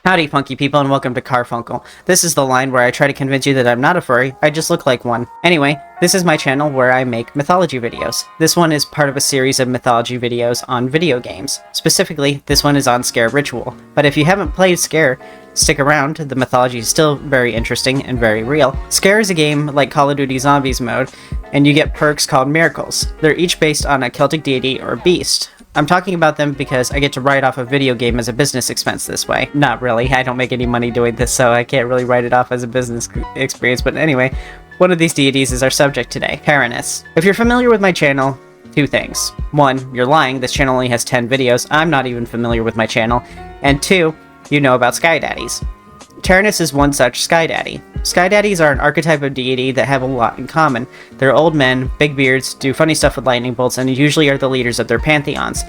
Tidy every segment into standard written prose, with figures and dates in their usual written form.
Howdy, funky people, and welcome to Carfunkle. This is the line where I try to convince you that I'm not a furry, I just look like one. Anyway, this is my channel where I make mythology videos. This one is part of a series of mythology videos on video games. Specifically, this one is on Sker Ritual. But if you haven't played Sker, stick around, the mythology is still very interesting and very real. Sker is a game like Call of Duty Zombies mode, and you get perks called miracles. They're each based on a Celtic deity or beast. I'm talking about them because I get to write off a video game as a business expense this way. Not really, I don't make any money doing this, so I can't really write it off as a business experience, but anyway, one of these deities is our subject today, Taranis. If you're familiar with my channel, two things. One, you're lying, this channel only has 10 videos, I'm not even familiar with my channel, and two, you know about Sky Daddies. Taranis is one such Sky Daddy. Sky Daddies are an archetype of deity that have a lot in common. They're old men, big beards, do funny stuff with lightning bolts, and usually are the leaders of their pantheons.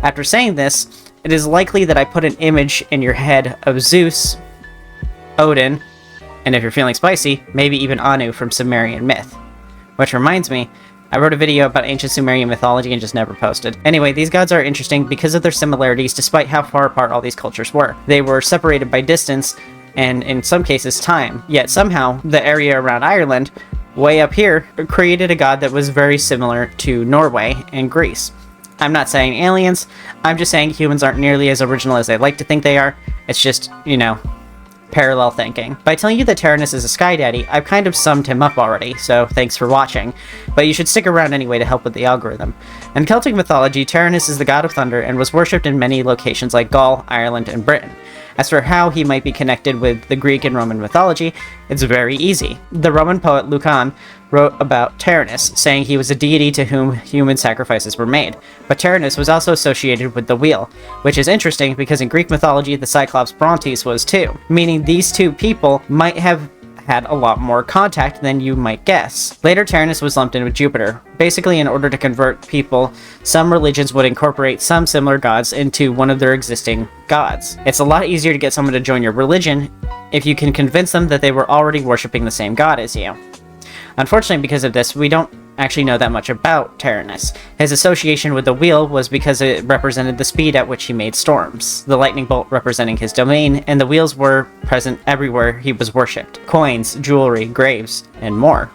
After saying this, it is likely that I put an image in your head of Zeus, Odin, and if you're feeling spicy, maybe even Anu from Sumerian myth. Which reminds me, I wrote a video about ancient Sumerian mythology and just never posted. Anyway, these gods are interesting because of their similarities despite how far apart all these cultures were. They were separated by distance, and in some cases time, yet somehow the area around Ireland, way up here, created a god that was very similar to Norway and Greece. I'm not saying aliens, I'm just saying humans aren't nearly as original as they like to think they are. It's just, you know, parallel thinking. By telling you that Taranis is a Sky Daddy, I've kind of summed him up already, so thanks for watching. But you should stick around anyway to help with the algorithm. In Celtic mythology, Taranis is the god of thunder and was worshipped in many locations like Gaul, Ireland, and Britain. As for how he might be connected with the Greek and Roman mythology, it's very easy. The Roman poet Lucan wrote about Taranis, saying he was a deity to whom human sacrifices were made. But Taranis was also associated with the wheel, which is interesting because in Greek mythology the Cyclops Brontes was too, meaning these two people might have had a lot more contact than you might guess. Later, Taranis was lumped in with Jupiter. Basically, in order to convert people, some religions would incorporate some similar gods into one of their existing gods. It's a lot easier to get someone to join your religion if you can convince them that they were already worshipping the same god as you. Unfortunately, because of this, we don't actually know that much about Taranis. His association with the wheel was because it represented the speed at which he made storms, the lightning bolt representing his domain, and the wheels were present everywhere he was worshipped. Coins, jewelry, graves, and more.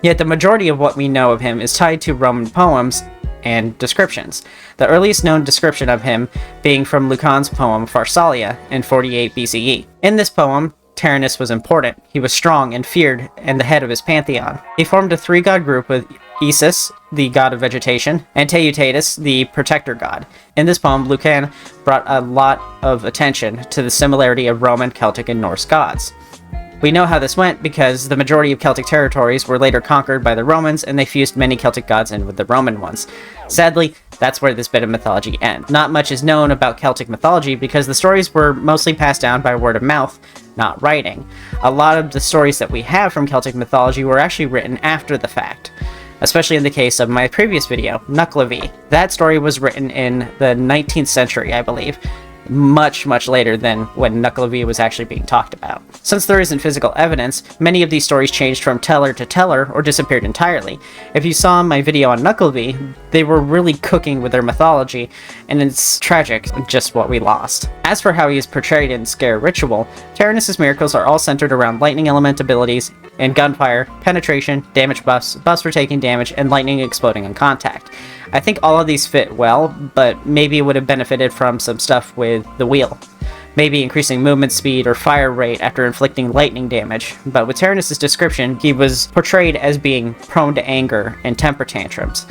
Yet the majority of what we know of him is tied to Roman poems and descriptions, the earliest known description of him being from Lucan's poem Pharsalia in 48 BCE. In this poem, Taranis was important. He was strong and feared, and the head of his pantheon. He formed a three-god group with Isis, the god of vegetation, and Teutatus, the protector god. In this poem, Lucan brought a lot of attention to the similarity of Roman, Celtic, and Norse gods. We know how this went because the majority of Celtic territories were later conquered by the Romans, and they fused many Celtic gods in with the Roman ones. Sadly, that's where this bit of mythology ends. Not much is known about Celtic mythology because the stories were mostly passed down by word of mouth, not writing. A lot of the stories that we have from Celtic mythology were actually written after the fact, especially in the case of my previous video, Nuclevi. That story was written in the 19th century, I believe. Much later than when Nuclevi was actually being talked about. Since there isn't physical evidence, many of these stories changed from teller to teller or disappeared entirely. If you saw my video on Nuclevi, they were really cooking with their mythology, and it's tragic just what we lost. As for how he is portrayed in Sker Ritual, Taranis' miracles are all centered around lightning element abilities and gunfire, penetration, damage buffs for taking damage, and lightning exploding on contact. I think all of these fit well, but maybe it would have benefited from some stuff with the wheel. Maybe increasing movement speed or fire rate after inflicting lightning damage, but with Taranis' description, he was portrayed as being prone to anger and temper tantrums.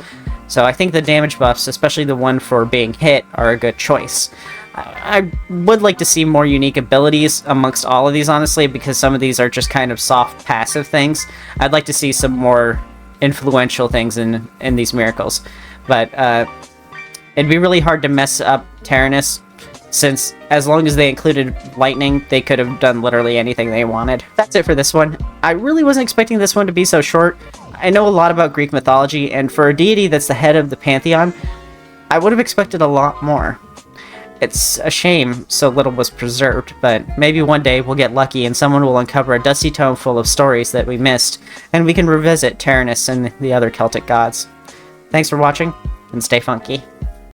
So I think the damage buffs, especially the one for being hit, are a good choice. I would like to see more unique abilities amongst all of these, honestly, because some of these are just kind of soft, passive things. I'd like to see some more influential things in these miracles. But it'd be really hard to mess up Taranis, since as long as they included lightning, they could have done literally anything they wanted. That's it for this one. I really wasn't expecting this one to be so short. I know a lot about Greek mythology, and for a deity that's the head of the pantheon, I would have expected a lot more. It's a shame so little was preserved, but maybe one day we'll get lucky and someone will uncover a dusty tome full of stories that we missed, and we can revisit Taranis and the other Celtic gods. Thanks for watching, and stay funky.